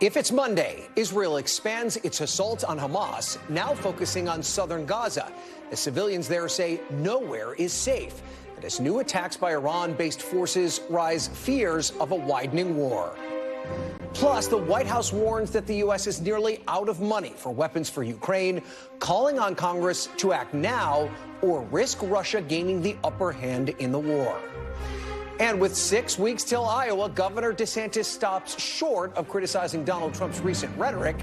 If it's Monday, Israel expands its assault on Hamas, now focusing on southern Gaza, as civilians there say nowhere is safe. And as new attacks by Iran-based forces rise fears of a widening war. Plus, the White House warns that the U.S. is nearly out of money for weapons for Ukraine, calling on Congress to act now or risk Russia gaining the upper hand in the war. And with 6 weeks till Iowa, Governor DeSantis stops short of criticizing Donald Trump's recent rhetoric,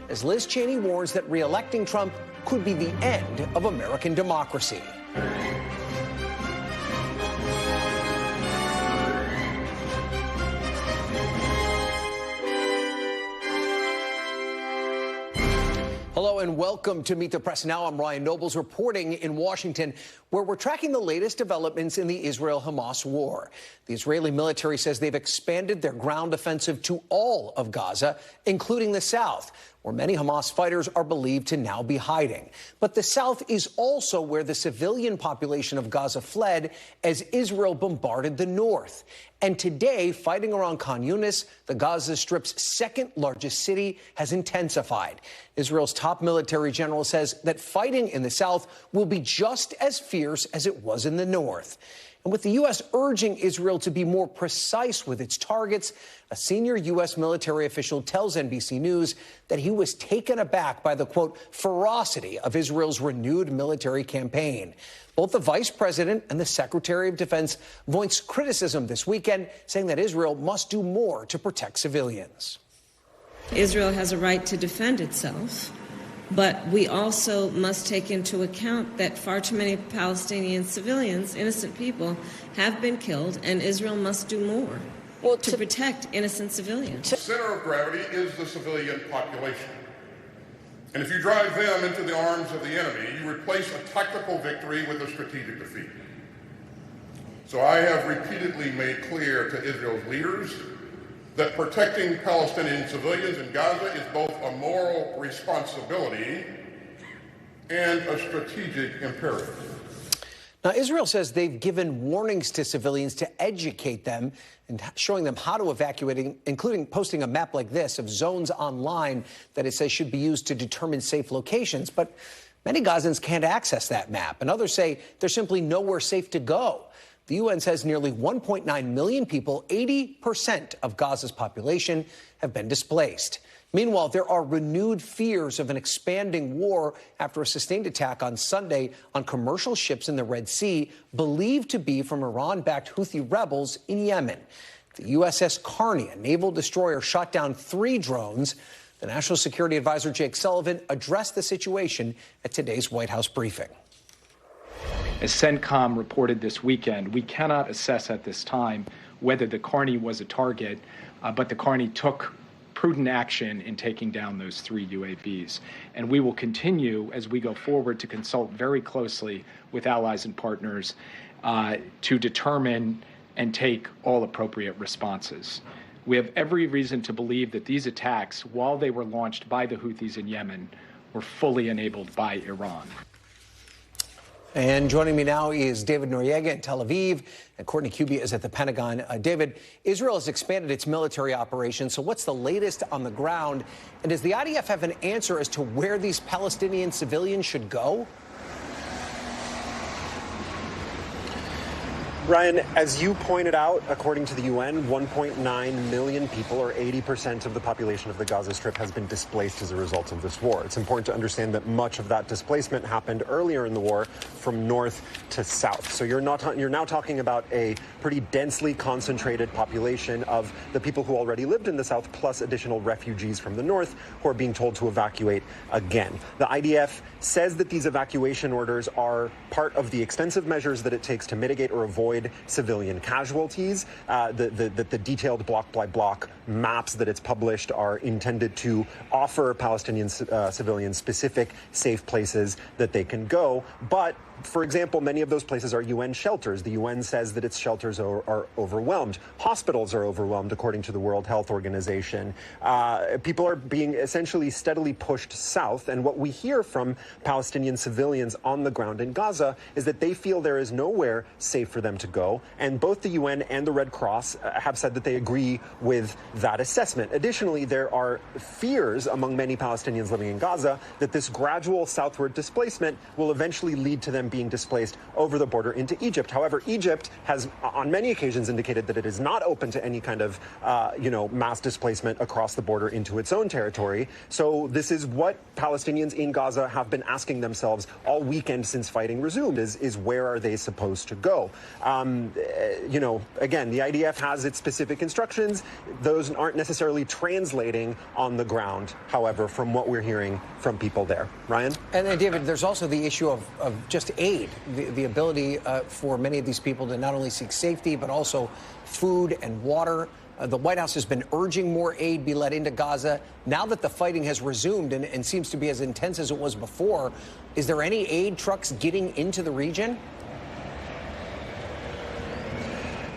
as Liz Cheney warns that re-electing Trump could be the end of American democracy. Hello and welcome to Meet the Press. Now I'm Ryan Nobles reporting in Washington, where we're tracking the latest developments in the Israel-Hamas war. The Israeli military says they've expanded their ground offensive to all of Gaza, including the south, where many Hamas fighters are believed to now be hiding. But the south is also where the civilian population of Gaza fled as Israel bombarded the north. And today, fighting around Khan Yunis, the Gaza Strip's second largest city, has intensified. Israel's top military general says that fighting in the south will be just as fierce as it was in the north. And with the U.S. urging Israel to be more precise with its targets, a senior U.S. military official tells NBC News that he was taken aback by the, quote, ferocity of Israel's renewed military campaign. Both the vice president and the secretary of defense voiced criticism this weekend, saying that Israel must do more to protect civilians. Israel has a right to defend itself, but we also must take into account that far too many Palestinian civilians, innocent people, have been killed, and Israel must do more to protect innocent civilians. The center of gravity is the civilian population. And if you drive them into the arms of the enemy, you replace a tactical victory with a strategic defeat. So I have repeatedly made clear to Israel's leaders that protecting Palestinian civilians in Gaza is both a moral responsibility and a strategic imperative. Now, Israel says they've given warnings to civilians to educate them and showing them how to evacuate, including posting a map like this of zones online that it says should be used to determine safe locations. But many Gazans can't access that map, and others say there's simply nowhere safe to go. The UN says nearly 1.9 million people, 80% of Gaza's population, have been displaced. Meanwhile, there are renewed fears of an expanding war after a sustained attack on Sunday on commercial ships in the Red Sea, believed to be from Iran-backed Houthi rebels in Yemen. The USS Carney, a naval destroyer, shot down 3 drones. The National Security Advisor Jake Sullivan addressed the situation at today's White House briefing. As CENTCOM reported this weekend, we cannot assess at this time whether the Carney was a target, but the Carney took prudent action in taking down those 3 UAVs. And we will continue as we go forward to consult very closely with allies and partners to determine and take all appropriate responses. We have every reason to believe that these attacks, while they were launched by the Houthis in Yemen, were fully enabled by Iran. And joining me now is David Noriega in Tel Aviv, and Courtney Cubia is at the Pentagon. David, Israel has expanded its military operations, so what's the latest on the ground? And does the IDF have an answer as to where these Palestinian civilians should go? Ryan, as you pointed out, according to the UN, 1.9 million people, or 80% of the population of the Gaza Strip, has been displaced as a result of this war. It's important to understand that much of that displacement happened earlier in the war from north to south. So you're now talking about a pretty densely concentrated population of the people who already lived in the south, plus additional refugees from the north who are being told to evacuate again. The IDF says that these evacuation orders are part of the extensive measures that it takes to mitigate or avoid civilian casualties. The detailed block-by-block maps that it's published are intended to offer Palestinian civilians specific safe places that they can go. But For example, many of those places are UN shelters. The UN says that its shelters are overwhelmed. Hospitals are overwhelmed, according to the World Health Organization. People are being essentially steadily pushed south. And what we hear from Palestinian civilians on the ground in Gaza is that they feel there is nowhere safe for them to go. And both the UN and the Red Cross have said that they agree with that assessment. Additionally, there are fears among many Palestinians living in Gaza that this gradual southward displacement will eventually lead to them being displaced over the border into Egypt. However, Egypt has on many occasions indicated that it is not open to any kind of, mass displacement across the border into its own territory. So this is what Palestinians in Gaza have been asking themselves all weekend since fighting resumed is where are they supposed to go? Again, the IDF has its specific instructions. Those aren't necessarily translating on the ground, however, from what we're hearing from people there. Ryan? And then, David, there's also the issue of just aid, the ability for many of these people to not only seek safety, but also food and water. The White House has been urging more aid be let into Gaza. Now that the fighting has resumed and seems to be as intense as it was before, is there any aid trucks getting into the region?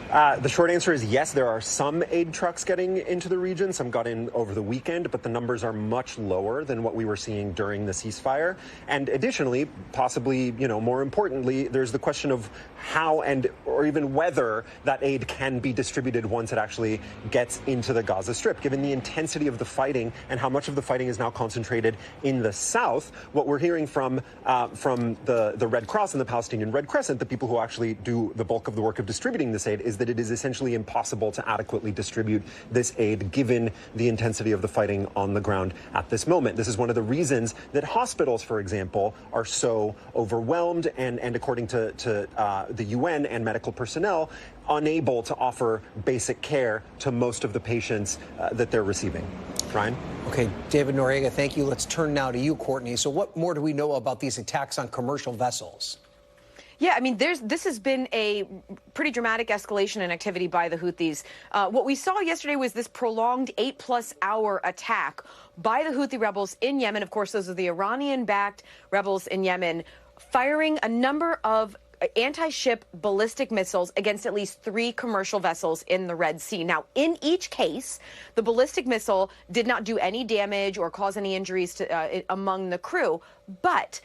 The short answer is yes, there are some aid trucks getting into the region. Some got in over the weekend, but the numbers are much lower than what we were seeing during the ceasefire. And additionally, possibly, more importantly, there's the question of how or even whether that aid can be distributed once it actually gets into the Gaza Strip. Given the intensity of the fighting and how much of the fighting is now concentrated in the south, what we're hearing from the Red Cross and the Palestinian Red Crescent, the people who actually do the bulk of the work of distributing this aid, is that it is essentially impossible to adequately distribute this aid given the intensity of the fighting on the ground at this moment. This is one of the reasons that hospitals, for example, are so overwhelmed and according to the UN and medical personnel, unable to offer basic care to most of the patients that they're receiving. Ryan? Okay, David Noriega, thank you. Let's turn now to you, Courtney. So what more do we know about these attacks on commercial vessels? Yeah, I mean, this has been a pretty dramatic escalation in activity by the Houthis. What we saw yesterday was this prolonged 8+ hour attack by the Houthi rebels in Yemen. Of course, those are the Iranian-backed rebels in Yemen, firing a number of anti-ship ballistic missiles against at least 3 commercial vessels in the Red Sea. Now, in each case, the ballistic missile did not do any damage or cause any injuries to, among the crew. But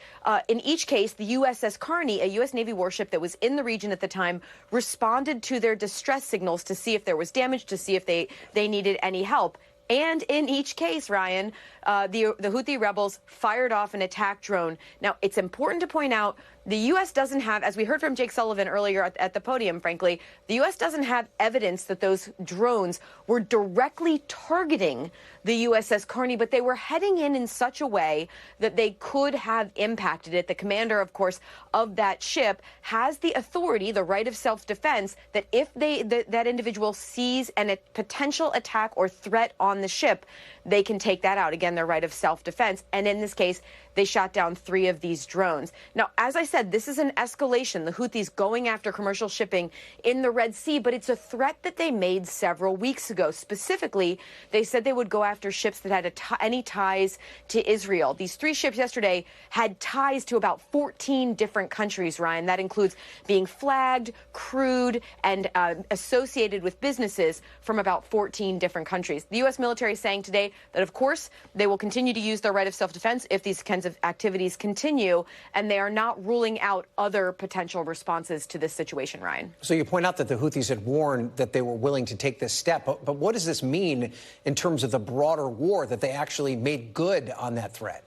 in each case, the USS Carney, a U.S. Navy warship that was in the region at the time, responded to their distress signals to see if there was damage, to see if they needed any help. And in each case, Ryan, the Houthi rebels fired off an attack drone. Now, it's important to point out the U.S. doesn't have, as we heard from Jake Sullivan earlier at the podium, frankly, the U.S. doesn't have evidence that those drones were directly targeting the USS Carney, but they were heading in such a way that they could have impacted it. The commander, of course, of that ship has the authority, the right of self-defense, that if that individual sees a potential attack or threat on the ship, they can take that out. Again, their right of self-defense. And in this case, they shot down 3 of these drones. Now, as I said, this is an escalation. The Houthis going after commercial shipping in the Red Sea, but it's a threat that they made several weeks ago. Specifically, they said they would go after ships that had any ties to Israel. These 3 ships yesterday had ties to about 14 different countries, Ryan. That includes being flagged, crewed, and associated with businesses from about 14 different countries. The U.S. military is saying today that, of course, they will continue to use their right of self-defense if these kinds of activities continue, and they are not ruling out other potential responses to this situation, Ryan. So you point out that the Houthis had warned that they were willing to take this step, but what does this mean in terms of the broader war, that they actually made good on that threat?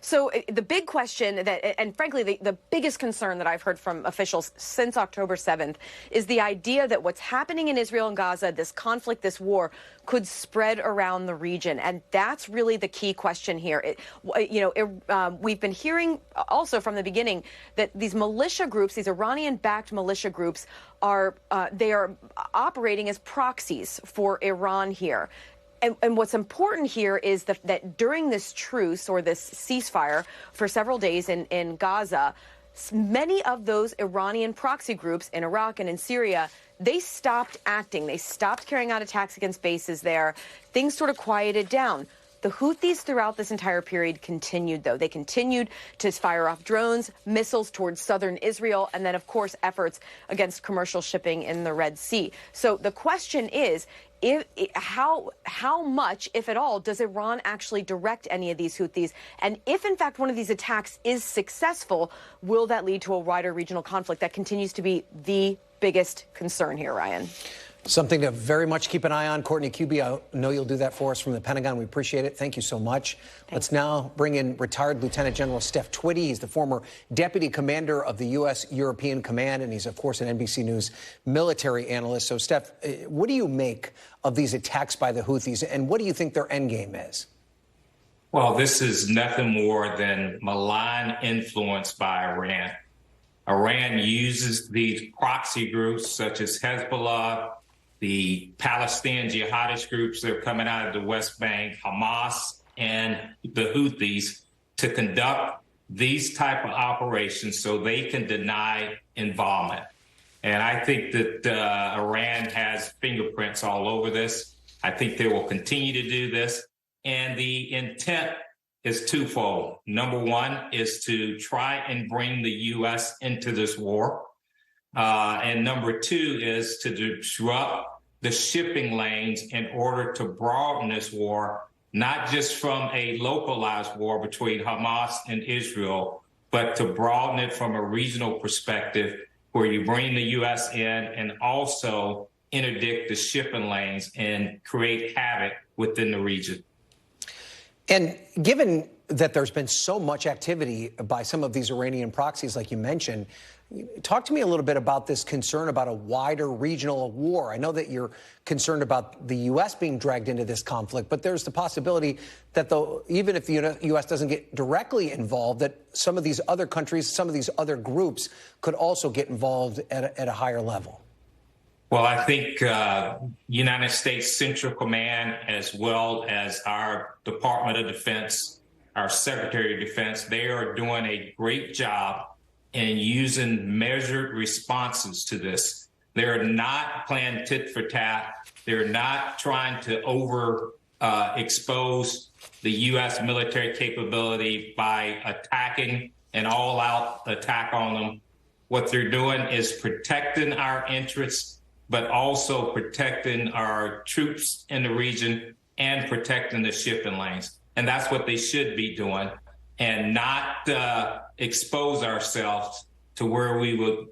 So the big question and frankly, the biggest concern that I've heard from officials since October 7th is the idea that what's happening in Israel and Gaza, this conflict, this war, could spread around the region. And that's really the key question here. We've been hearing also from the beginning that these militia groups, these Iranian-backed militia groups, are operating as proxies for Iran here. And what's important here is that during this truce or this ceasefire for several days in Gaza, many of those Iranian proxy groups in Iraq and in Syria, they stopped acting. They stopped carrying out attacks against bases there. Things sort of quieted down. The Houthis throughout this entire period continued, though. They continued to fire off drones, missiles towards southern Israel, and then, of course, efforts against commercial shipping in the Red Sea. So the question is, how much, if at all, does Iran actually direct any of these Houthis? And if, in fact, one of these attacks is successful, will that lead to a wider regional conflict? That continues to be the biggest concern here, Ryan. Something to very much keep an eye on. Courtney Kube, I know you'll do that for us from the Pentagon. We appreciate it. Thank you so much. Thanks. Let's now bring in retired Lieutenant General Steph Twitty. He's the former deputy commander of the U.S. European Command, and he's, of course, an NBC News military analyst. So, Steph, what do you make of these attacks by the Houthis, and what do you think their endgame is? Well, this is nothing more than malign influence by Iran. Iran uses these proxy groups such as Hezbollah, the Palestinian jihadist groups that are coming out of the West Bank, Hamas, and the Houthis to conduct these type of operations so they can deny involvement. And I think that Iran has fingerprints all over this. I think they will continue to do this. And the intent is twofold. Number one is to try and bring the U.S. into this war. And number two is to disrupt the shipping lanes in order to broaden this war, not just from a localized war between Hamas and Israel, but to broaden it from a regional perspective where you bring the U.S. in and also interdict the shipping lanes and create havoc within the region. And given that there's been so much activity by some of these Iranian proxies, like you mentioned, talk to me a little bit about this concern about a wider regional war. I know that you're concerned about the U.S. being dragged into this conflict, but there's the possibility that even if the U.S. doesn't get directly involved, that some of these other countries, some of these other groups could also get involved at a higher level. Well, I think United States Central Command, as well as our Department of Defense, our Secretary of Defense, they are doing a great job in using measured responses to this. They're not playing tit for tat. They're not trying to expose the U.S. military capability by attacking an all-out attack on them. What they're doing is protecting our interests, but also protecting our troops in the region and protecting the shipping lanes. And that's what they should be doing, and not expose ourselves to where we would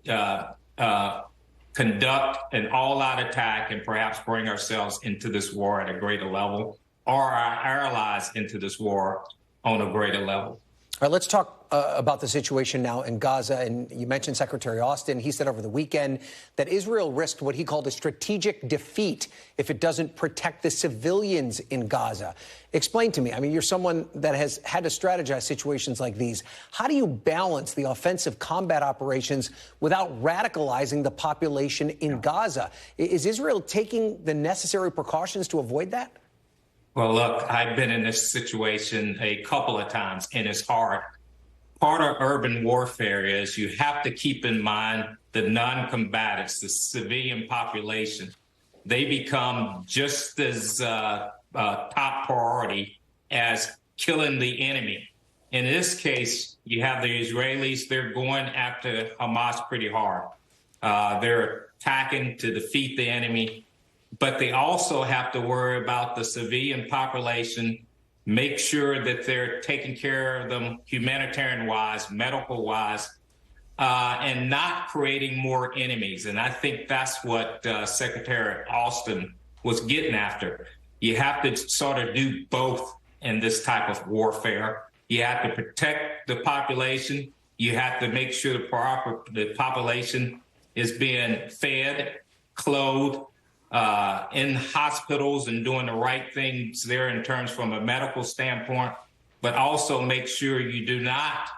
conduct an all-out attack and perhaps bring ourselves into this war at a greater level, or our allies into this war on a greater level. All right, let's talk about the situation now in Gaza. And you mentioned Secretary Austin. He said over the weekend that Israel risked what he called a strategic defeat if it doesn't protect the civilians in Gaza. Explain to me. I mean, you're someone that has had to strategize situations like these. How do you balance the offensive combat operations without radicalizing the population in Gaza? Is Israel taking the necessary precautions to avoid that? Well, look, I've been in this situation a couple of times, and it's hard. Part of urban warfare is you have to keep in mind the non-combatants, the civilian population. They become just as top priority as killing the enemy. In this case, you have the Israelis. They're going after Hamas pretty hard. They're attacking to defeat the enemy. But they also have to worry about the civilian population, make sure that they're taking care of them humanitarian-wise, medical-wise, and not creating more enemies. And I think that's what Secretary Austin was getting after. You have to sort of do both in this type of warfare. You have to protect the population. You have to make sure the population is being fed, clothed, in hospitals and doing the right things there in terms from a medical standpoint, but also make sure you do not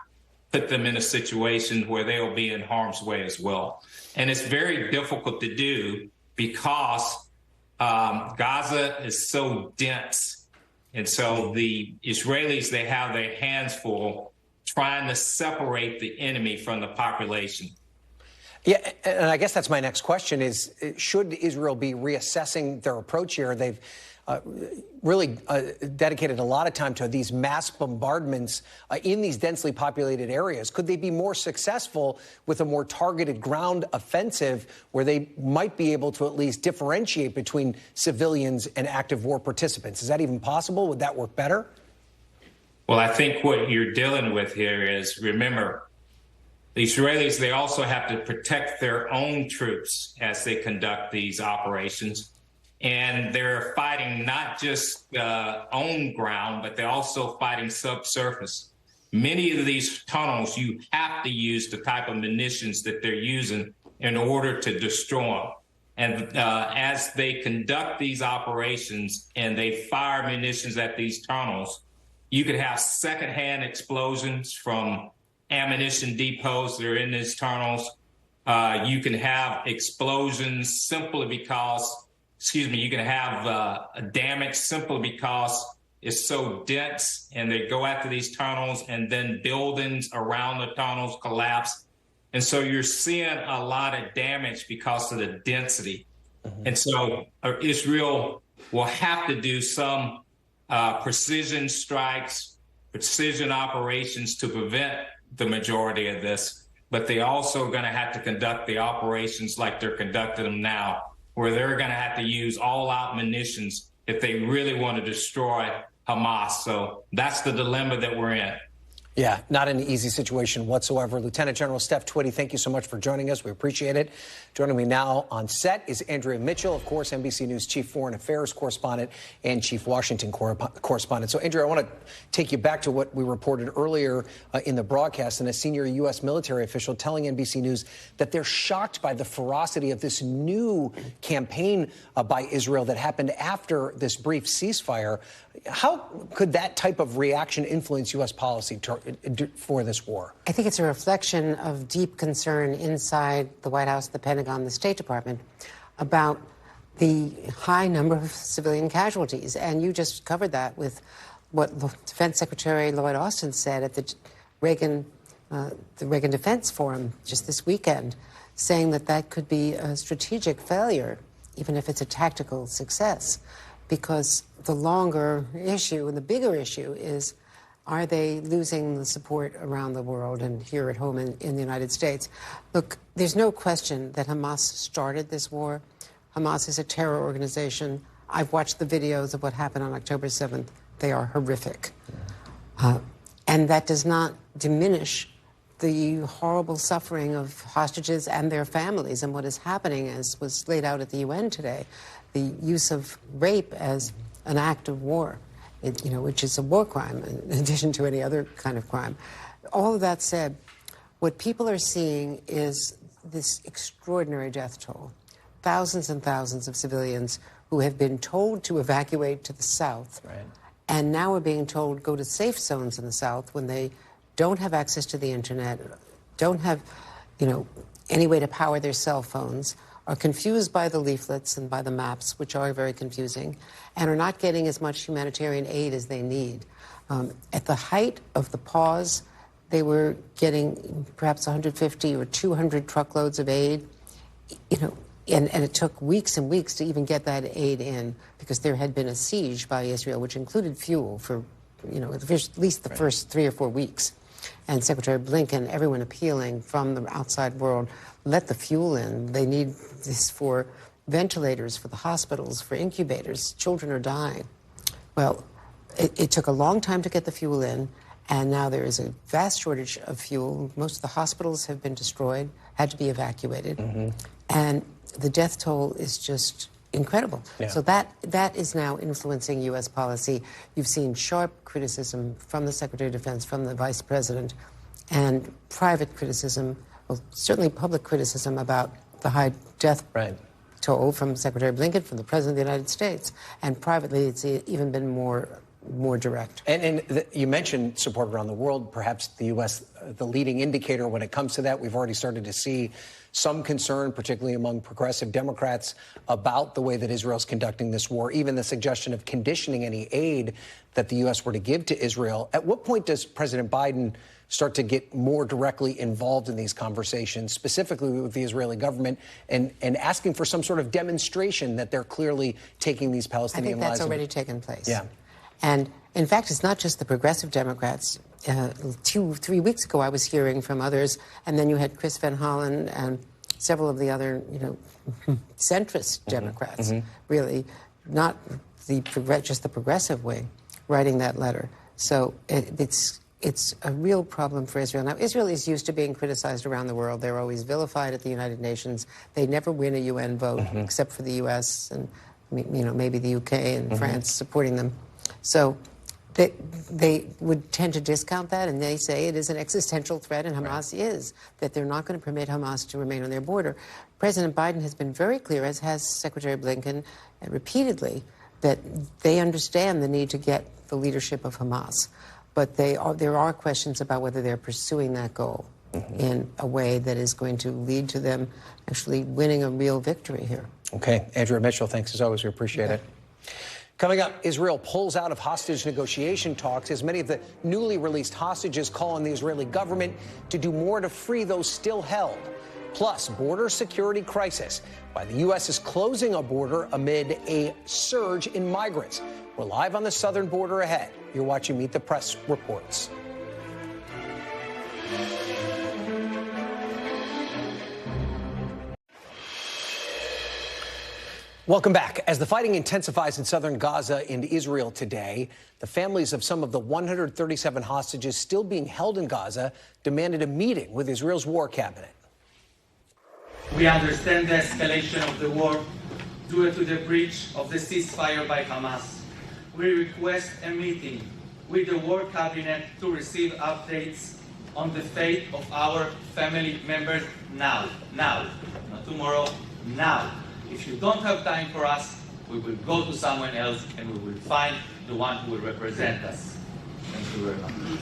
put them in a situation where they'll be in harm's way as well. And it's very difficult to do because Gaza is so dense. And so the Israelis, they have their hands full trying to separate the enemy from the population. Yeah, and I guess that's my next question is, should Israel be reassessing their approach here? They've really dedicated a lot of time to these mass bombardments in these densely populated areas. Could they be more successful with a more targeted ground offensive where they might be able to at least differentiate between civilians and active war participants? Is that even possible? Would that work better? Well, I think what you're dealing with here is, remember, the Israelis, they also have to protect their own troops as they conduct these operations. And they're fighting not just on ground, but they're also fighting subsurface. Many of these tunnels, you have to use the type of munitions that they're using in order to destroy them. And as they conduct these operations and they fire munitions at these tunnels, you could have secondhand explosions from ammunition depots that are in these tunnels. You can have explosions simply because, you can have damage simply because it's so dense, and they go after these tunnels and then buildings around the tunnels collapse. And so you're seeing a lot of damage because of the density. Mm-hmm. And so Israel will have to do some precision strikes, precision operations to prevent the majority of this, but they also going to have to conduct the operations like they're conducting them now, where they're going to have to use all-out munitions if they really want to destroy Hamas. So that's the dilemma that we're in. Yeah, not an easy situation whatsoever. Lieutenant General Steph Twitty, thank you so much for joining us. We appreciate it. Joining me now on set is Andrea Mitchell, of course, NBC News Chief Foreign Affairs Correspondent and Chief Washington Correspondent. So, Andrea, I want to take you back to what we reported earlier in the broadcast, and a senior U.S. military official telling NBC News that they're shocked by the ferocity of this new campaign by Israel that happened after this brief ceasefire. How could that type of reaction influence U.S. policy for this war? I think it's a reflection of deep concern inside the White House, the Pentagon, the State Department about the high number of civilian casualties. And you just covered that with what Defense Secretary Lloyd Austin said at the Reagan Defense Forum just this weekend, saying that that could be a strategic failure, even if it's a tactical success, because the longer issue and the bigger issue is, are they losing the support around the world and here at home in the United States? Look, there's no question that Hamas started this war. Hamas is a terror organization. I've watched the videos of what happened on October 7th. They are horrific. And that does not diminish the horrible suffering of hostages and their families and what is happening, as was laid out at the UN today, the use of rape as an act of war, which is a war crime in addition to any other kind of crime. All of that said, what people are seeing is this extraordinary death toll. Thousands and thousands of civilians who have been told to evacuate to the south, right, and now are being told go to safe zones in the south when they don't have access to the internet, don't have, any way to power their cell phones, are confused by the leaflets and by the maps, which are very confusing, and are not getting as much humanitarian aid as they need. At the height of the pause, they were getting perhaps 150 or 200 truckloads of aid, and it took weeks and weeks to even get that aid in because there had been a siege by Israel, which included fuel for, at least the first 3 or 4 weeks. And Secretary Blinken, everyone appealing from the outside world, let the fuel in. They need this for ventilators, for the hospitals, for incubators. Children are dying. Well, it took a long time to get the fuel in, and now there is a vast shortage of fuel. Most of the hospitals have been destroyed, had to be evacuated. Mm-hmm. And the death toll is just incredible. Yeah. So that is now influencing U.S. policy. You've seen sharp criticism from the Secretary of Defense, from the Vice President, and private criticism, well, certainly public criticism about the high death toll from Secretary Blinken, from the President of the United States. And privately, it's even been more more direct. You mentioned support around the world, perhaps the U.S., the leading indicator when it comes to that. We've already started to see some concern, particularly among progressive Democrats, about the way that Israel's conducting this war, even the suggestion of conditioning any aid that the U.S. were to give to Israel. At what point does President Biden start to get more directly involved in these conversations, specifically with the Israeli government, and asking for some sort of demonstration that they're clearly taking these Palestinian lives? I think that's already taken place. Yeah. And in fact, it's not just the progressive Democrats. 2-3 weeks ago, I was hearing from others, and then you had Chris Van Hollen and several of the other, centrist Democrats, really, not just the progressive wing, writing that letter. So it's a real problem for Israel. Now, Israel is used to being criticized around the world. They're always vilified at the United Nations. They never win a UN vote, except for the U.S. and maybe the UK and France supporting them. So they would tend to discount that, and they say it is an existential threat, and Hamas is, that they're not going to permit Hamas to remain on their border. President Biden has been very clear, as has Secretary Blinken, repeatedly, that they understand the need to get the leadership of Hamas. But there are questions about whether they're pursuing that goal in a way that is going to lead to them actually winning a real victory here. Okay. Andrea Mitchell, thanks as always. We appreciate it. Coming up, Israel pulls out of hostage negotiation talks as many of the newly released hostages call on the Israeli government to do more to free those still held. Plus, border security crisis. Why the U.S. is closing a border amid a surge in migrants. We're live on the southern border ahead. You're watching Meet the Press reports. Welcome back. As the fighting intensifies in southern Gaza and Israel today, the families of some of the 137 hostages still being held in Gaza demanded a meeting with Israel's war cabinet. We understand the escalation of the war due to the breach of the ceasefire by Hamas. We request a meeting with the war cabinet to receive updates on the fate of our family members now, not tomorrow, now. If you don't have time for us, we will go to someone else and we will find the one who will represent us. Thank you very much.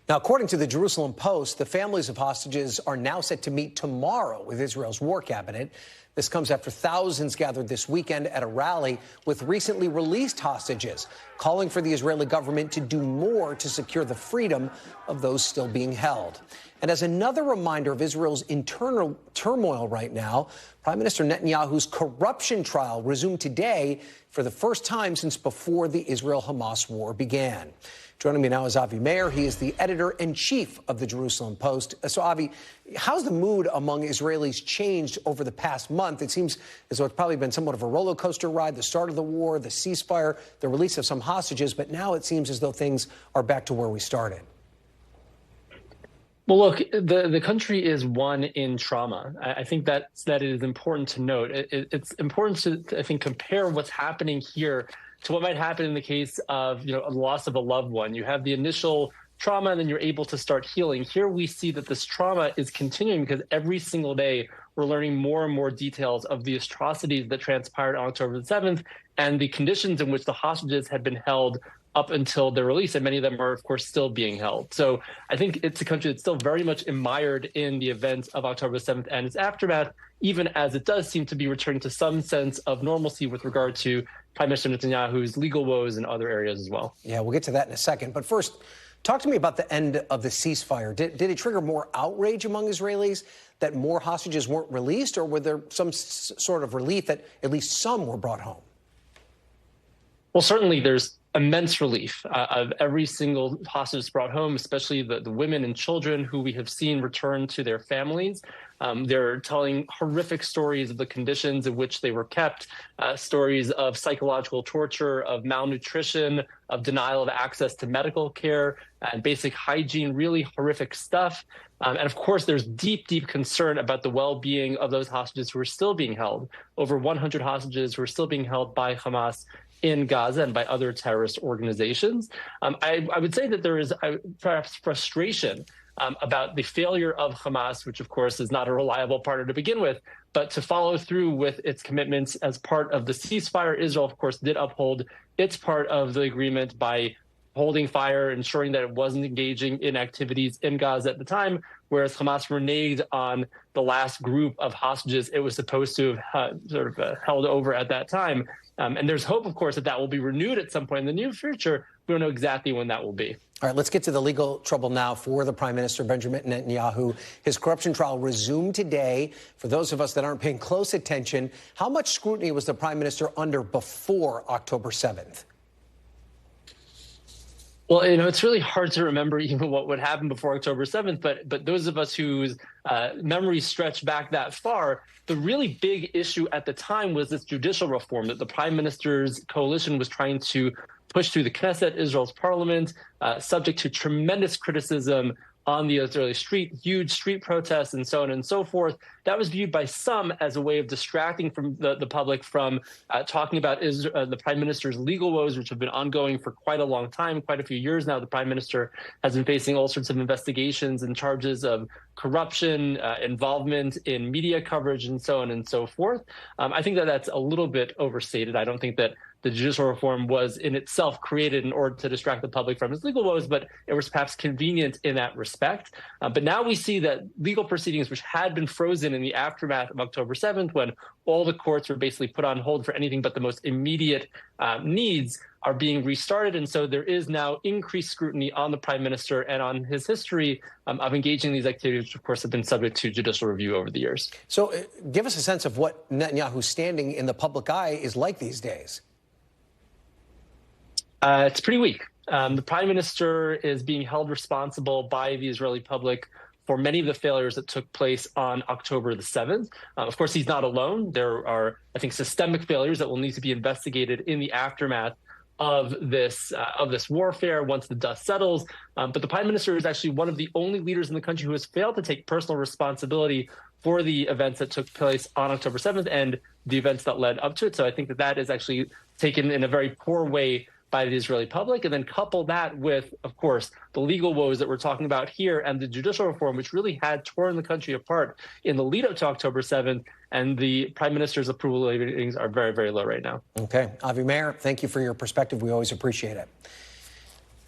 Now, according to the Jerusalem Post, the families of hostages are now set to meet tomorrow with Israel's war cabinet. This comes after thousands gathered this weekend at a rally with recently released hostages, calling for the Israeli government to do more to secure the freedom of those still being held. And as another reminder of Israel's internal turmoil right now, Prime Minister Netanyahu's corruption trial resumed today for the first time since before the Israel-Hamas war began. Joining me now is Avi Mayer. He is the editor-in-chief of the Jerusalem Post. So, Avi, how's the mood among Israelis changed over the past month? It seems as though it's probably been somewhat of a roller coaster ride, the start of the war, the ceasefire, the release of some hostages, but now it seems as though things are back to where we started. Well, look, the country is one in trauma. I think that it is important to note. It's important to, I think, compare what's happening here to what might happen in the case of, a loss of a loved one. You have the initial trauma, and then you're able to start healing. Here we see that this trauma is continuing because every single day we're learning more and more details of the atrocities that transpired on October the 7th and the conditions in which the hostages had been held up until their release, and many of them are, of course, still being held. So I think it's a country that's still very much mired in the events of October 7th and its aftermath, even as it does seem to be returning to some sense of normalcy with regard to Prime Minister Netanyahu's legal woes in other areas as well. Yeah, we'll get to that in a second. But first, talk to me about the end of the ceasefire. Did it trigger more outrage among Israelis that more hostages weren't released, or were there some sort of relief that at least some were brought home? Well, certainly there's immense relief of every single hostage brought home, especially the women and children who we have seen return to their families. They're telling horrific stories of the conditions in which they were kept, stories of psychological torture, of malnutrition, of denial of access to medical care and basic hygiene, really horrific stuff. And of course, there's deep, deep concern about the well-being of those hostages who are still being held. Over 100 hostages who are still being held by Hamas in Gaza and by other terrorist organizations. I would say that there is perhaps frustration about the failure of Hamas, which of course is not a reliable partner to begin with, but to follow through with its commitments as part of the ceasefire. Israel, of course, did uphold its part of the agreement by holding fire, ensuring that it wasn't engaging in activities in Gaza at the time, whereas Hamas reneged on the last group of hostages it was supposed to have held over at that time. And there's hope, of course, that that will be renewed at some point in the near future. We don't know exactly when that will be. All right, let's get to the legal trouble now for the Prime Minister Benjamin Netanyahu. His corruption trial resumed today. For those of us that aren't paying close attention, how much scrutiny was the Prime Minister under before October 7th? Well, it's really hard to remember even what would happen before October 7th, but those of us whose memories stretch back that far, the really big issue at the time was this judicial reform that the Prime Minister's coalition was trying to push through the Knesset, Israel's parliament, subject to tremendous criticism on the Israeli street, huge street protests and so on and so forth. That was viewed by some as a way of distracting from the public from talking about the Prime Minister's legal woes, which have been ongoing for quite a long time, quite a few years now. The Prime Minister has been facing all sorts of investigations and charges of corruption, involvement in media coverage, and so on and so forth. I think that that's a little bit overstated. I don't think that the judicial reform was in itself created in order to distract the public from his legal woes, but it was perhaps convenient in that respect. But now we see that legal proceedings, which had been frozen in the aftermath of October 7th, when all the courts were basically put on hold for anything but the most immediate needs, are being restarted. And so there is now increased scrutiny on the Prime Minister and on his history of engaging in these activities, which of course have been subject to judicial review over the years. So give us a sense of what Netanyahu's standing in the public eye is like these days. It's pretty weak. The Prime Minister is being held responsible by the Israeli public for many of the failures that took place on October the 7th. Of course, he's not alone. There are, I think, systemic failures that will need to be investigated in the aftermath of this warfare once the dust settles. But the Prime Minister is actually one of the only leaders in the country who has failed to take personal responsibility for the events that took place on October 7th and the events that led up to it. So I think that that is actually taken in a very poor way by the Israeli public, and then couple that with, of course, the legal woes that we're talking about here and the judicial reform, which really had torn the country apart in the lead up to October 7th, and the Prime Minister's approval ratings are very, very low right now. Okay. Avi Mayer, thank you for your perspective. We always appreciate it.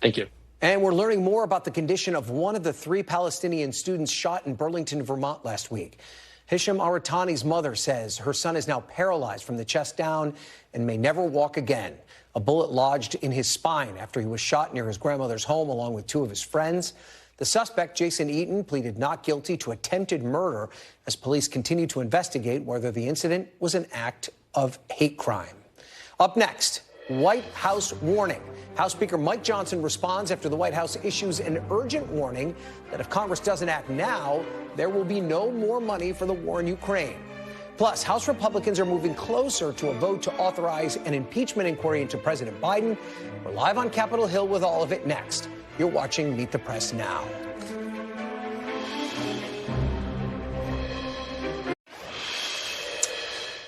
Thank you. And we're learning more about the condition of one of the 3 Palestinian students shot in Burlington, Vermont last week. Hisham Aratani's mother says her son is now paralyzed from the chest down and may never walk again. A bullet lodged in his spine after he was shot near his grandmother's home along with 2 of his friends. The suspect, Jason Eaton, pleaded not guilty to attempted murder as police continue to investigate whether the incident was an act of hate crime. Up next, White House warning. House Speaker Mike Johnson responds after the White House issues an urgent warning that if Congress doesn't act now, there will be no more money for the war in Ukraine. Plus, House Republicans are moving closer to a vote to authorize an impeachment inquiry into President Biden. We're live on Capitol Hill with all of it next. You're watching Meet the Press Now.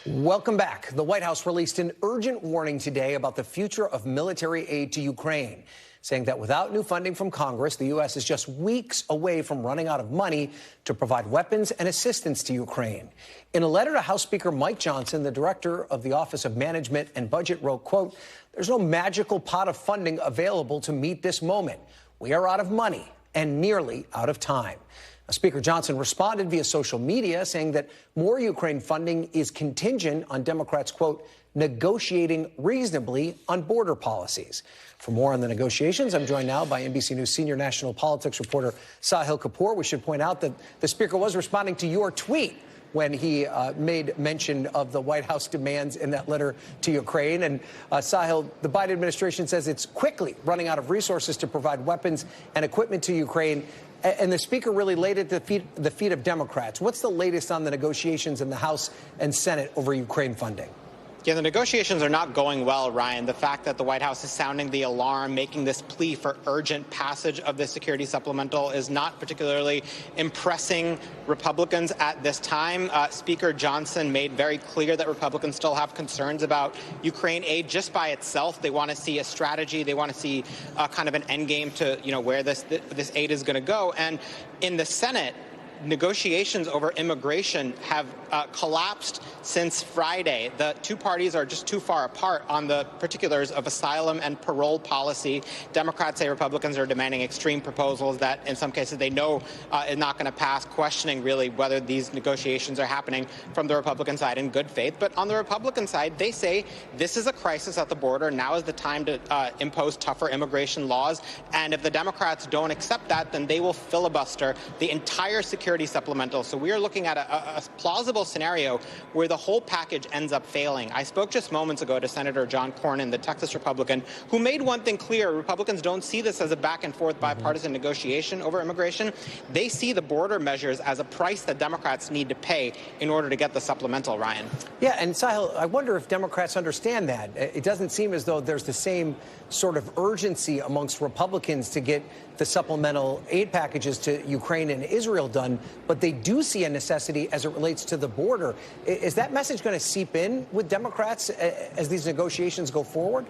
Welcome back. The White House released an urgent warning today about the future of military aid to Ukraine, saying that without new funding from Congress, the U.S. is just weeks away from running out of money to provide weapons and assistance to Ukraine. In a letter to House Speaker Mike Johnson, the director of the Office of Management and Budget wrote, quote, "There's no magical pot of funding available to meet this moment. We are out of money and nearly out of time." Speaker Johnson responded via social media, saying that more Ukraine funding is contingent on Democrats, quote, negotiating reasonably on border policies. For more on the negotiations, I'm joined now by NBC News senior national politics reporter Sahil Kapoor. We should point out that the speaker was responding to your tweet when he made mention of the White House demands in that letter to Ukraine. And Sahil, the Biden administration says it's quickly running out of resources to provide weapons and equipment to Ukraine. And the speaker really laid it at the feet of Democrats. What's the latest on the negotiations in the House and Senate over Ukraine funding? Yeah, the negotiations are not going well, Ryan. The fact that the White House is sounding the alarm, making this plea for urgent passage of the security supplemental is not particularly impressing Republicans at this time. Speaker Johnson made very clear that Republicans still have concerns about Ukraine aid just by itself. They want to see a strategy. They want to see kind of an end game to, where this aid is going to go. And in the Senate, negotiations over immigration have collapsed since Friday. The two parties are just too far apart on the particulars of asylum and parole policy. Democrats say Republicans are demanding extreme proposals that in some cases they know is not going to pass, questioning really whether these negotiations are happening from the Republican side in good faith. But on the Republican side, they say this is a crisis at the border. Now is the time to impose tougher immigration laws. And if the Democrats don't accept that, then they will filibuster the entire security supplemental. So we are looking at a plausible scenario where the whole package ends up failing. I spoke just moments ago to Senator John Cornyn, the Texas Republican, who made one thing clear. Republicans don't see this as a back and forth bipartisan negotiation over immigration. They see the border measures as a price that Democrats need to pay in order to get the supplemental, Ryan. Yeah, and Sahil, I wonder if Democrats understand that. It doesn't seem as though there's the same sort of urgency amongst Republicans to get the supplemental aid packages to Ukraine and Israel done, but they do see a necessity as it relates to the border. Is that message going to seep in with Democrats as these negotiations go forward?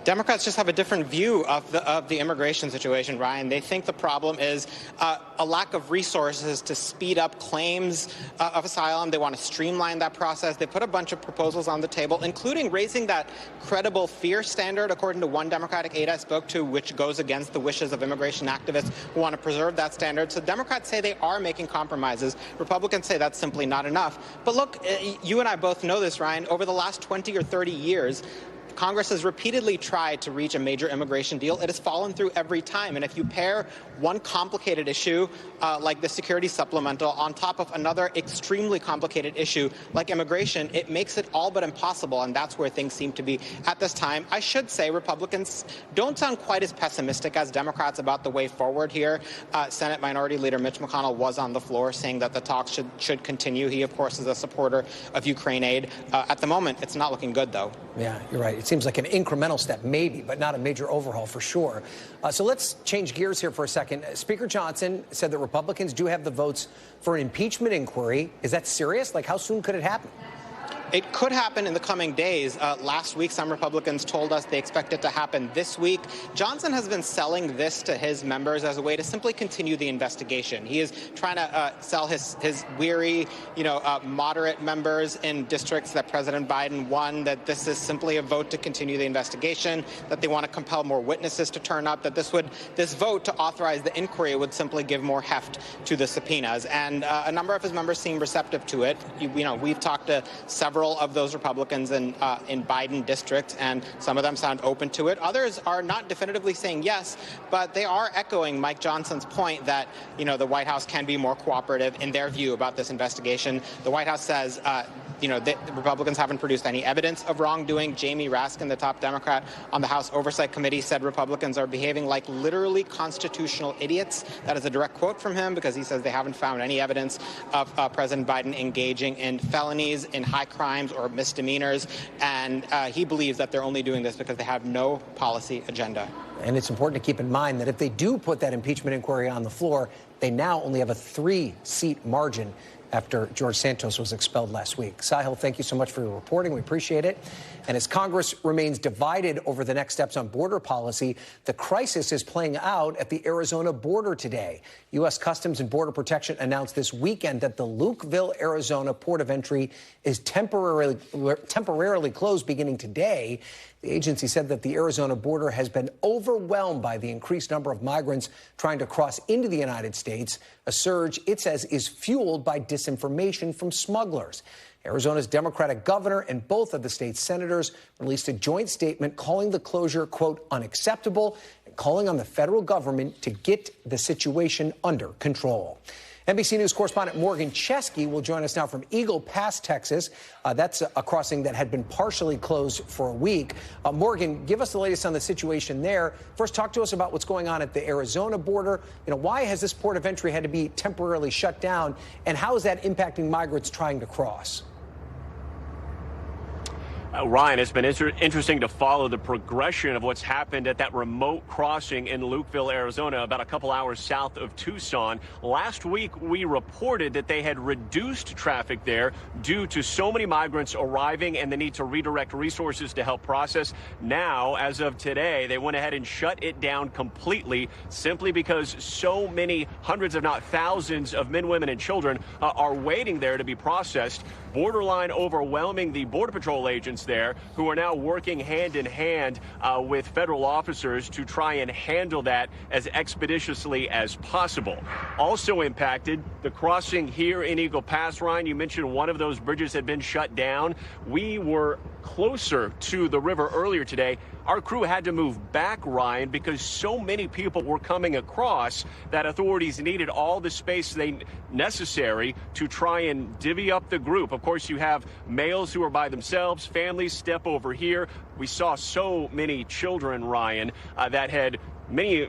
Democrats just have a different view of the immigration situation, Ryan. They think the problem is a lack of resources to speed up claims of asylum. They want to streamline that process. They put a bunch of proposals on the table, including raising that credible fear standard, according to one Democratic aide I spoke to, which goes against the wishes of immigration activists who want to preserve that standard. So Democrats say they are making compromises. Republicans say that's simply not enough. But look, you and I both know this, Ryan. Over the last 20 or 30 years, Congress has repeatedly tried to reach a major immigration deal. It has fallen through every time. And if you pair one complicated issue like the security supplemental on top of another extremely complicated issue like immigration, it makes it all but impossible. And that's where things seem to be at this time. I should say Republicans don't sound quite as pessimistic as Democrats about the way forward here. Senate Minority Leader Mitch McConnell was on the floor saying that the talks should continue. He, of course, is a supporter of Ukraine aid. At the moment, it's not looking good, though. Yeah, you're right. It seems like an incremental step, maybe, but not a major overhaul for sure. So let's change gears here for a second. Speaker Johnson said that Republicans do have the votes for an impeachment inquiry. Is that serious? Like, how soon could it happen? It could happen in the coming days. Last week, some Republicans told us they expect it to happen this week. Johnson has been selling this to his members as a way to simply continue the investigation. He is trying to sell his weary, moderate members in districts that President Biden won, that this is simply a vote to continue the investigation, that they want to compel more witnesses to turn up, that this vote to authorize the inquiry would simply give more heft to the subpoenas. And a number of his members seem receptive to it. We've talked to several of those Republicans in Biden districts, and some of them sound open to it. Others are not definitively saying yes, but they are echoing Mike Johnson's point that, the White House can be more cooperative in their view about this investigation. The White House says, the Republicans haven't produced any evidence of wrongdoing. Jamie Raskin, the top Democrat on the House Oversight Committee, said Republicans are behaving like literally constitutional idiots. That is a direct quote from him, because he says they haven't found any evidence of President Biden engaging in felonies, in high crimes or misdemeanors, and he believes that they're only doing this because they have no policy agenda. And it's important to keep in mind that if they do put that impeachment inquiry on the floor, they now only have a 3-seat margin after George Santos was expelled last week. Sahil, thank you so much for your reporting. We appreciate it. And as Congress remains divided over the next steps on border policy, the crisis is playing out at the Arizona border today. U.S. Customs and Border Protection announced this weekend that the Lukeville, Arizona port of entry is temporarily closed beginning today. The agency said that the Arizona border has been overwhelmed by the increased number of migrants trying to cross into the United States, a surge it says is fueled by disinformation from smugglers. Arizona's Democratic governor and both of the state's senators released a joint statement calling the closure, quote, unacceptable, and calling on the federal government to get the situation under control. NBC News correspondent Morgan Chesky will join us now from Eagle Pass, Texas. That's a crossing that had been partially closed for a week. Morgan, give us the latest on the situation there. First, talk to us about what's going on at the Arizona border. Why has this port of entry had to be temporarily shut down, and how is that impacting migrants trying to cross? Ryan, it's been interesting to follow the progression of what's happened at that remote crossing in Lukeville, Arizona, about a couple hours south of Tucson. Last week, we reported that they had reduced traffic there due to so many migrants arriving and the need to redirect resources to help process. Now, as of today, they went ahead and shut it down completely simply because so many hundreds, if not thousands, of men, women, and children are waiting there to be processed, borderline overwhelming the Border Patrol agents there, who are now working hand in hand with federal officers to try and handle that as expeditiously as possible. Also impacted, the crossing here in Eagle Pass. Ryan, you mentioned one of those bridges had been shut down. We were closer to the river earlier today. Our crew had to move back, Ryan, because so many people were coming across that authorities needed all the space necessary to try and divvy up the group. Of course, you have males who are by themselves, families step over here. We saw so many children, Ryan, that had many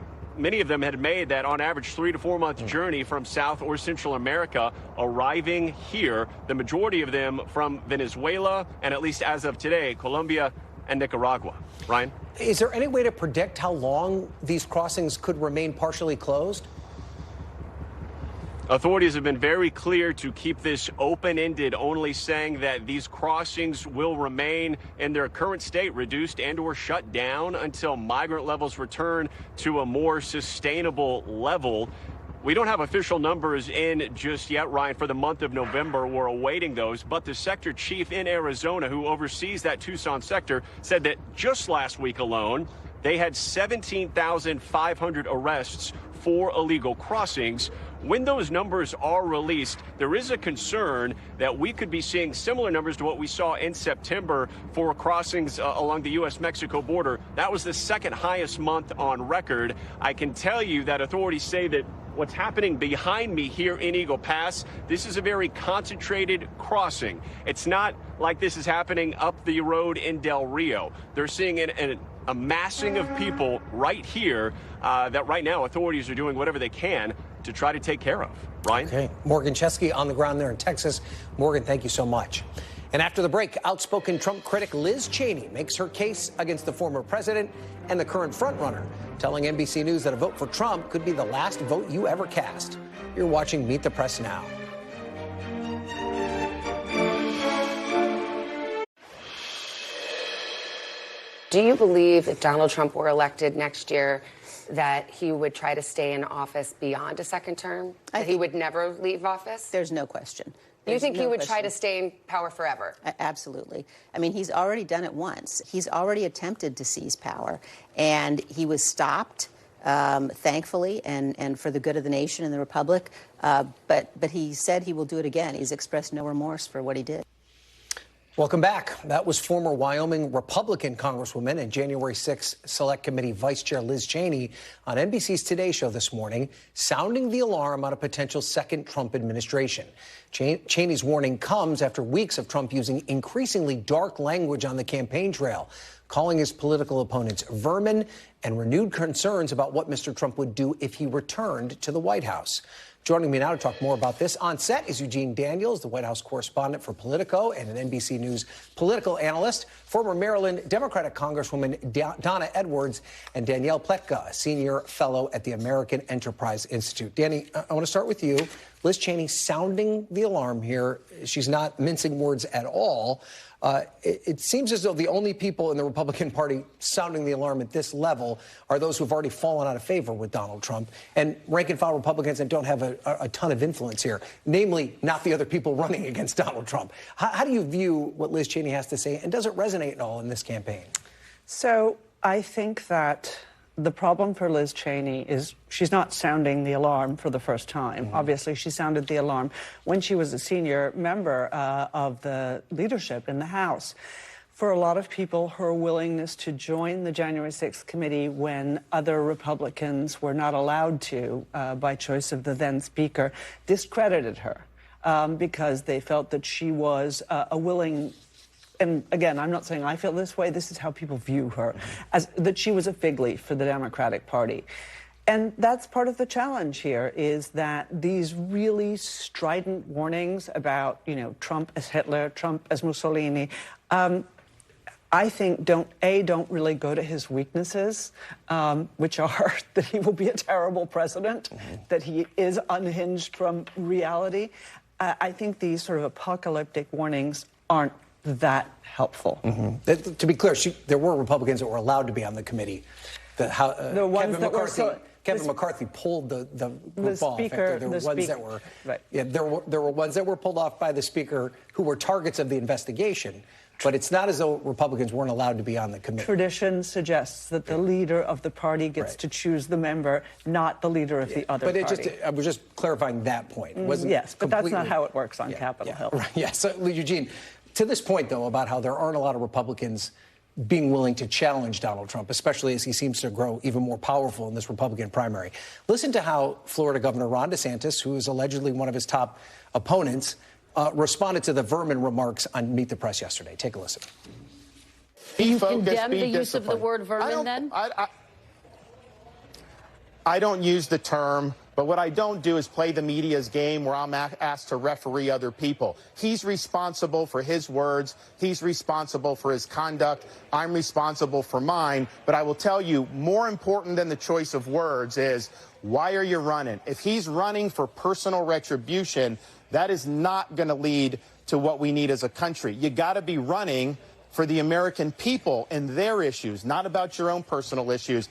of them had made that on average 3 to 4 month journey from South or Central America, arriving here, the majority of them from Venezuela and, at least as of today, Colombia and Nicaragua. Ryan? Is there any way to predict how long these crossings could remain partially closed? Authorities have been very clear to keep this open-ended, only saying that these crossings will remain in their current state, reduced and or shut down until migrant levels return to a more sustainable level. We don't have official numbers in just yet, Ryan, for the month of November. We're awaiting those. But the sector chief in Arizona, who oversees that Tucson sector, said that just last week alone, they had 17,500 arrests for illegal crossings. When those numbers are released, there is a concern that we could be seeing similar numbers to what we saw in September for crossings along the U.S.-Mexico border. That was the second highest month on record. I can tell you that authorities say that what's happening behind me here in Eagle Pass, this is a very concentrated crossing. It's not like this is happening up the road in Del Rio. They're seeing a massing of people right here that right now authorities are doing whatever they can to try to take care of. Ryan? Okay. Morgan Chesky on the ground there in Texas. Morgan, thank you so much. And after the break, outspoken Trump critic Liz Cheney makes her case against the former president and the current frontrunner, telling NBC News that a vote for Trump could be the last vote you ever cast. You're watching Meet the Press Now. Do you believe if Donald Trump were elected next year that he would try to stay in office beyond a second term? That he would never leave office? There's no question. You think he would try to stay in power forever? Absolutely. I mean, he's already done it once. He's already attempted to seize power, and he was stopped, thankfully, and for the good of the nation and the republic. But he said he will do it again. He's expressed no remorse for what he did. Welcome back. That was former Wyoming Republican Congresswoman and January 6th Select Committee Vice Chair Liz Cheney on NBC's Today Show this morning, sounding the alarm on a potential second Trump administration. Cheney's warning comes after weeks of Trump using increasingly dark language on the campaign trail, calling his political opponents vermin and renewed concerns about what Mr. Trump would do if he returned to the White House. Joining me now to talk more about this on set is Eugene Daniels, the White House correspondent for Politico and an NBC News political analyst, former Maryland Democratic Congresswoman Donna Edwards, and Danielle Pletka, a senior fellow at the American Enterprise Institute. Danny, I want to start with you. Liz Cheney sounding the alarm here. She's not mincing words at all. It seems as though the only people in the Republican Party sounding the alarm at this level are those who have already fallen out of favor with Donald Trump and rank-and-file Republicans that don't have a ton of influence here, namely not the other people running against Donald Trump. How do you view what Liz Cheney has to say, and does it resonate at all in this campaign? So I think that the problem for Liz Cheney is she's not sounding the alarm for the first time. Obviously, she sounded the alarm when she was a senior member of the leadership in the House. For a lot of people, her willingness to join the January 6th committee when other Republicans were not allowed to, by choice of the then Speaker, discredited her because they felt that she was a willing. And again, I'm not saying I feel this way. This is how people view her, as that she was a fig leaf for the Democratic Party. And that's part of the challenge here, is that these really strident warnings about, Trump as Hitler, Trump as Mussolini, I think don't really go to his weaknesses, which are that he will be a terrible president, that he is unhinged from reality. I think these sort of apocalyptic warnings aren't that helpful. To be clear, there were Republicans that were allowed to be on the committee. The ones that were Kevin McCarthy pulled the group off. There were ones that were there were ones that were pulled off by the speaker who were targets of the investigation. But it's not as though Republicans weren't allowed to be on the committee. Tradition suggests that the leader of the party gets to choose the member, not the leader of the other party. I was just clarifying that point. Yes, but that's not how it works on Capitol Hill. Right, yeah. So, Eugene, to this point, though, about how there aren't a lot of Republicans being willing to challenge Donald Trump, especially as he seems to grow even more powerful in this Republican primary. Listen to how Florida Governor Ron DeSantis, who is allegedly one of his top opponents, responded to the vermin remarks on Meet the Press yesterday. Take a listen. Do you condemn the use of the word vermin then? I don't use the term, but what I don't do is play the media's game where I'm asked to referee other people. He's responsible for his words. He's responsible for his conduct. I'm responsible for mine. But I will tell you, more important than the choice of words is, why are you running? If he's running for personal retribution, that is not going to lead to what we need as a country. You got to be running for the American people and their issues, not about your own personal issues.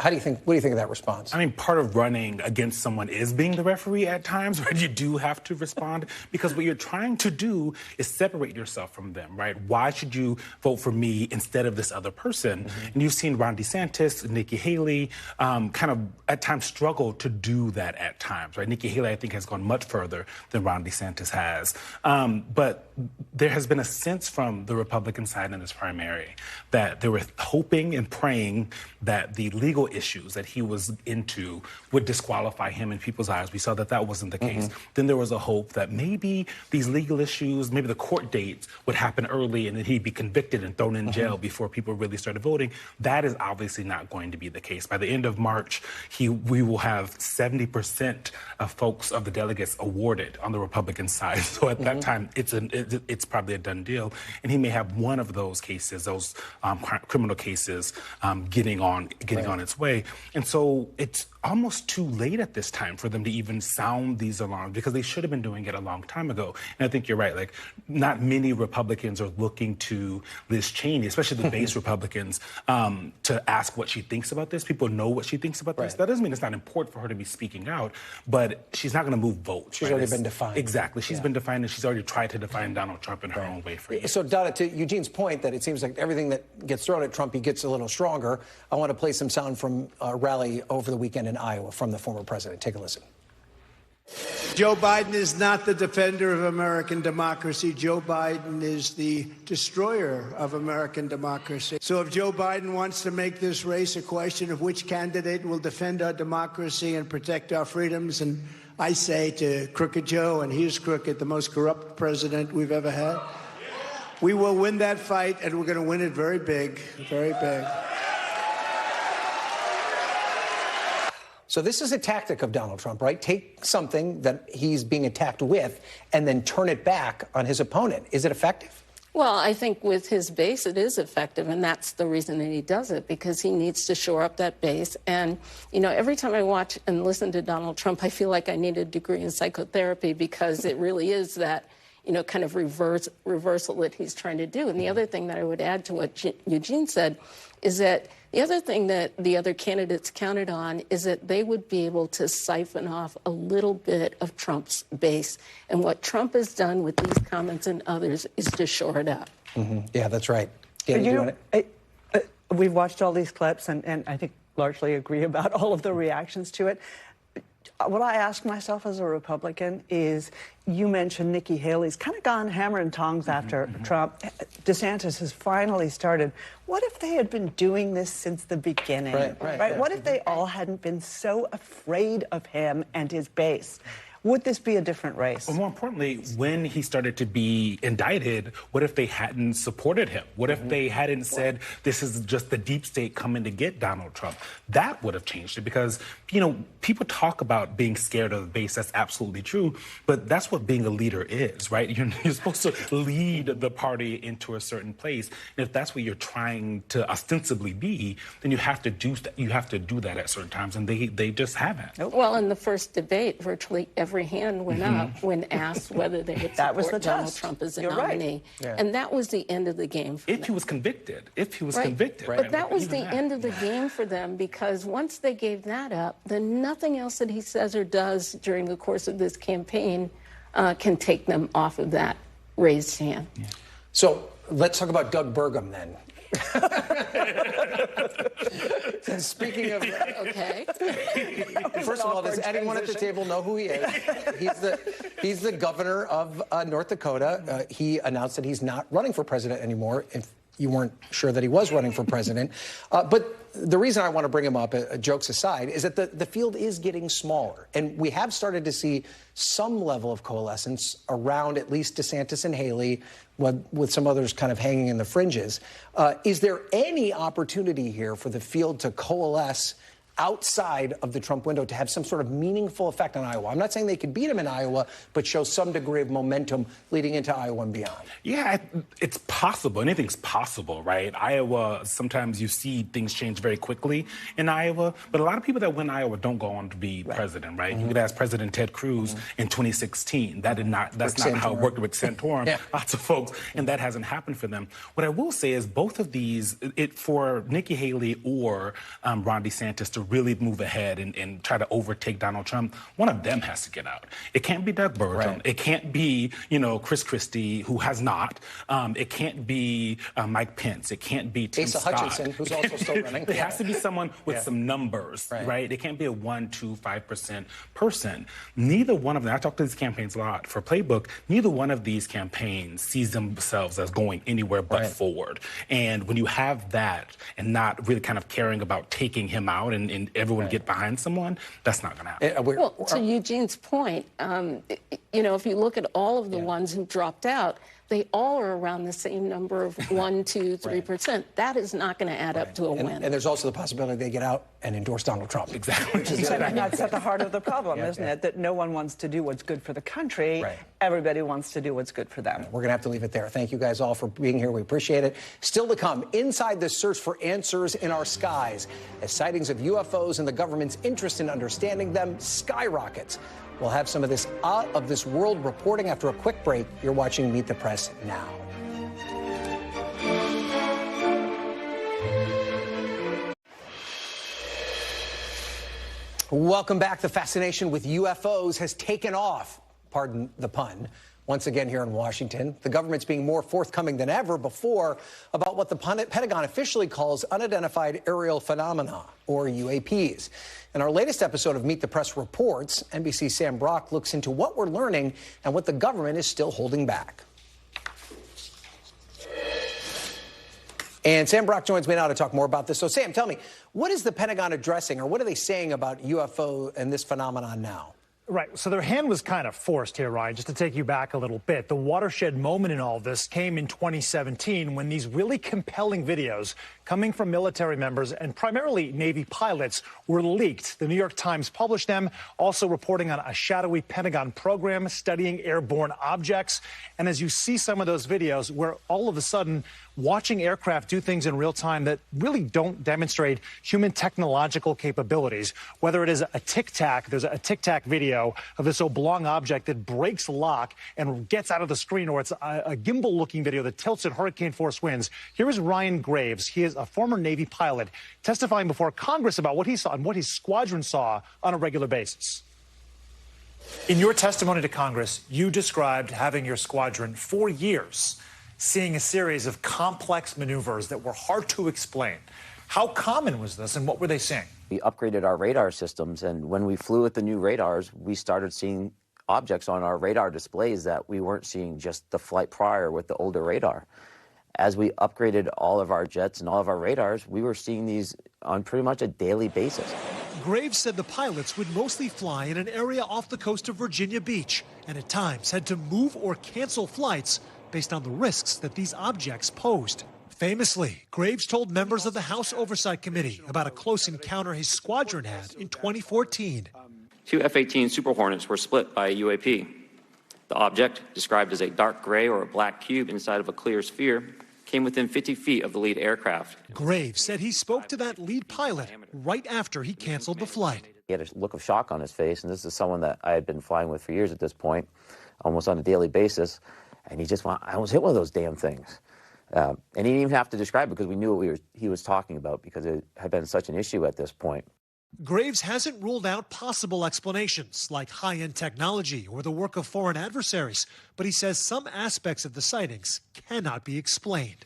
What do you think of that response? I mean, part of running against someone is being the referee at times, right? You do have to respond because what you're trying to do is separate yourself from them, right? Why should you vote for me instead of this other person? And you've seen Ron DeSantis, Nikki Haley kind of at times struggle to do that at times, right? Nikki Haley, I think, has gone much further than Ron DeSantis has. But there has been a sense from the Republican side in this primary that they were hoping and praying that the legal issues that he was into would disqualify him in people's eyes. We saw that that wasn't the case. Then there was a hope that maybe these legal issues, maybe the court dates would happen early and then he'd be convicted and thrown in jail before people really started voting. That is obviously not going to be the case. By the end of March, we will have 70% of folks, of the delegates, awarded on the Republican side. So at that time, it's probably a done deal. And he may have one of those cases, those criminal cases, getting on its way. And so it's almost too late at this time for them to even sound these alarms because they should have been doing it a long time ago. And I think you're right. Like, not many Republicans are looking to Liz Cheney, especially the base Republicans, to ask what she thinks about this. People know what she thinks about this. That doesn't mean it's not important for her to be speaking out, but she's not going to move votes. She's already been defined. Exactly. She's been defined, and she's already tried to define Donald Trump in her own way for years. So, Donna, to Eugene's point that it seems like everything that gets thrown at Trump, he gets a little stronger. I want to play some sound from a rally over the weekend in Iowa from the former president. Take a listen. Joe Biden is not the defender of American democracy. Joe Biden is the destroyer of American democracy. So if Joe Biden wants to make this race a question of which candidate will defend our democracy and protect our freedoms, and I say to Crooked Joe, and he's crooked, the most corrupt president we've ever had, we will win that fight, and we're going to win it very big, very big. So this is a tactic of Donald Trump, right? Take something that he's being attacked with and then turn it back on his opponent. Is it effective? Well, I think with his base, it is effective, and that's the reason that he does it, because he needs to shore up that base. And, you know, every time I watch and listen to Donald Trump, I feel like I need a degree in psychotherapy, because it really is that, you know, kind of reversal that he's trying to do. And the other thing that I would add to what Eugene said is that the other thing that the other candidates counted on is that they would be able to siphon off a little bit of Trump's base. And what Trump has done with these comments and others is to shore it up. Yeah, that's right. We've watched all these clips, and I think largely agree about all of the reactions to it. What I ask myself as a Republican is, you mentioned Nikki Haley's kind of gone hammer and tongs after Trump. DeSantis has finally started. What if they had been doing this since the beginning? Right? What if they all hadn't been so afraid of him and his base? would this be a different race? Well, more importantly, when he started to be indicted, what if they hadn't supported him? What if they hadn't said, this is just the deep state coming to get Donald Trump? That would have changed it because, you know, people talk about being scared of the base. That's absolutely true. But that's what being a leader is, right? You're supposed to lead the party into a certain place. And if that's what you're trying to ostensibly be, then you have to do that. You have to do that at certain times. And they just haven't. Well, in the first debate, virtually every hand went up when asked whether they would support Donald Trump as a nominee. Yeah. And that was the end of the game for them. If he was convicted. If he was convicted. But that was the end of the game for them because once they gave that up, then nothing else that he says or does during the course of this campaign can take them off of that raised hand. Yeah. So let's talk about Doug Burgum then. Speaking of, okay. First of all, does anyone at the table know who he is? He's the governor of North Dakota. He announced that he's not running for president anymore. If you weren't sure that he was running for president, but the reason I want to bring him up, jokes aside, is that the field is getting smaller, and we have started to see some level of coalescence around at least DeSantis and Haley, with some others kind of hanging in the fringes. Is there any opportunity here for the field to coalesce outside of the Trump window to have some sort of meaningful effect on Iowa? I'm not saying they could beat him in Iowa, but show some degree of momentum leading into Iowa and beyond. Yeah, it's possible. Anything's possible, right? Iowa, sometimes you see things change very quickly in Iowa, but a lot of people that win Iowa don't go on to be president, right? You could ask President Ted Cruz in 2016. That's not how it worked with Santorum. Lots of folks, and that hasn't happened for them. What I will say is both of these, for Nikki Haley or Ron DeSantis to really move ahead and try to overtake Donald Trump, one of them has to get out. It can't be Doug Burgum. Right. It can't be, Chris Christie, who has not. It can't be Mike Pence. It can't be Tim Scott. Hutchinson, who's also still running. It has to be someone with some numbers, right? It can't be a 1%, 2%, 5% person. Neither one of them, I talk to these campaigns a lot for Playbook, neither one of these campaigns sees themselves as going anywhere but forward. And when you have that and not really kind of caring about taking him out and everyone get behind someone, that's not going to happen. Well, to Eugene's point, if you look at all of the ones who dropped out, they all are around the same number of 1%, 2%, 3%. That is not going to add up to a win. And there's also the possibility they get out and endorse Donald Trump. Exactly. That's at the heart of the problem, isn't it? That no one wants to do what's good for the country. Everybody wants to do what's good for them. We're going to have to leave it there. Thank you guys all for being here. We appreciate it. Still to come, inside the search for answers in our skies, as sightings of UFOs and the government's interest in understanding them skyrockets. We'll have some of this world reporting after a quick break. You're watching Meet the Press now. Welcome back. The fascination with UFOs has taken off, pardon the pun, once again here in Washington. The government's being more forthcoming than ever before about what the Pentagon officially calls unidentified aerial phenomena, or UAPs. In our latest episode of Meet the Press Reports, NBC's Sam Brock looks into what we're learning and what the government is still holding back. And Sam Brock joins me now to talk more about this. So, Sam, tell me, what is the Pentagon addressing, or what are they saying about UFO and this phenomenon now? Right. So their hand was kind of forced here, Ryan, just to take you back a little bit. The watershed moment in all this came in 2017 when these really compelling videos coming from military members and primarily Navy pilots were leaked. The New York Times published them, also reporting on a shadowy Pentagon program studying airborne objects. And as you see some of those videos, where all of a sudden watching aircraft do things in real time that really don't demonstrate human technological capabilities, whether it is a tic-tac, there's a tic-tac video of this oblong object that breaks lock and gets out of the screen, or it's a gimbal-looking video that tilts at hurricane-force winds. Here is Ryan Graves. He is a former Navy pilot testifying before Congress about what he saw and what his squadron saw on a regular basis. In your testimony to Congress, you described having your squadron for years seeing a series of complex maneuvers that were hard to explain. How common was this, and what were they seeing? We upgraded our radar systems, and when we flew with the new radars, we started seeing objects on our radar displays that we weren't seeing just the flight prior with the older radar. As we upgraded all of our jets and all of our radars, we were seeing these on pretty much a daily basis. Graves said the pilots would mostly fly in an area off the coast of Virginia Beach and at times had to move or cancel flights based on the risks that these objects posed. Famously, Graves told members of the House Oversight Committee about a close encounter his squadron had in 2014. 2 F-18 Super Hornets were split by a UAP. The object, described as a dark gray or a black cube inside of a clear sphere, came within 50 feet of the lead aircraft. Graves said he spoke to that lead pilot right after he canceled the flight. He had a look of shock on his face, and this is someone that I had been flying with for years at this point, almost on a daily basis, and he just went, I almost hit one of those damn things. And he didn't even have to describe it because we knew what he was talking about because it had been such an issue at this point. Graves hasn't ruled out possible explanations like high-end technology or the work of foreign adversaries, but he says some aspects of the sightings cannot be explained.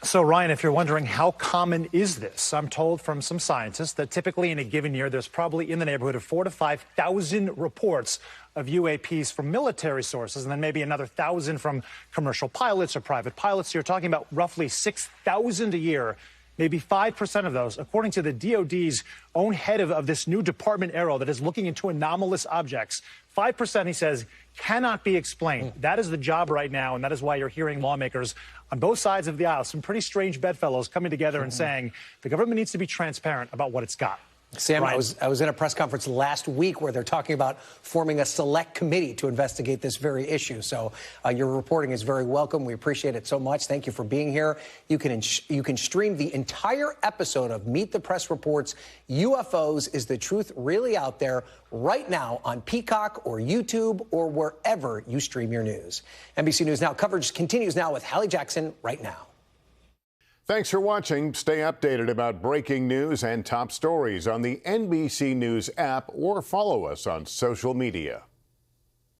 So, Ryan, if you're wondering how common is this, I'm told from some scientists that typically in a given year there's probably in the neighborhood of 4,000 to 5,000 reports of UAPs from military sources and then maybe another 1,000 from commercial pilots or private pilots. So you're talking about roughly 6,000 a year. Maybe 5% of those, according to the DOD's own head of this new department, Aero, that is looking into anomalous objects. 5%, he says, cannot be explained. That is the job right now, and that is why you're hearing lawmakers on both sides of the aisle, some pretty strange bedfellows coming together and saying the government needs to be transparent about what it's got. Sam, I was in a press conference last week where they're talking about forming a select committee to investigate this very issue. So your reporting is very welcome. We appreciate it so much. Thank you for being here. You can stream the entire episode of Meet the Press Reports UFOs Is the Truth Really Out There right now on Peacock or YouTube or wherever you stream your news. NBC News Now coverage continues now with Hallie Jackson right now. Thanks for watching. Stay updated about breaking news and top stories on the NBC News app or follow us on social media.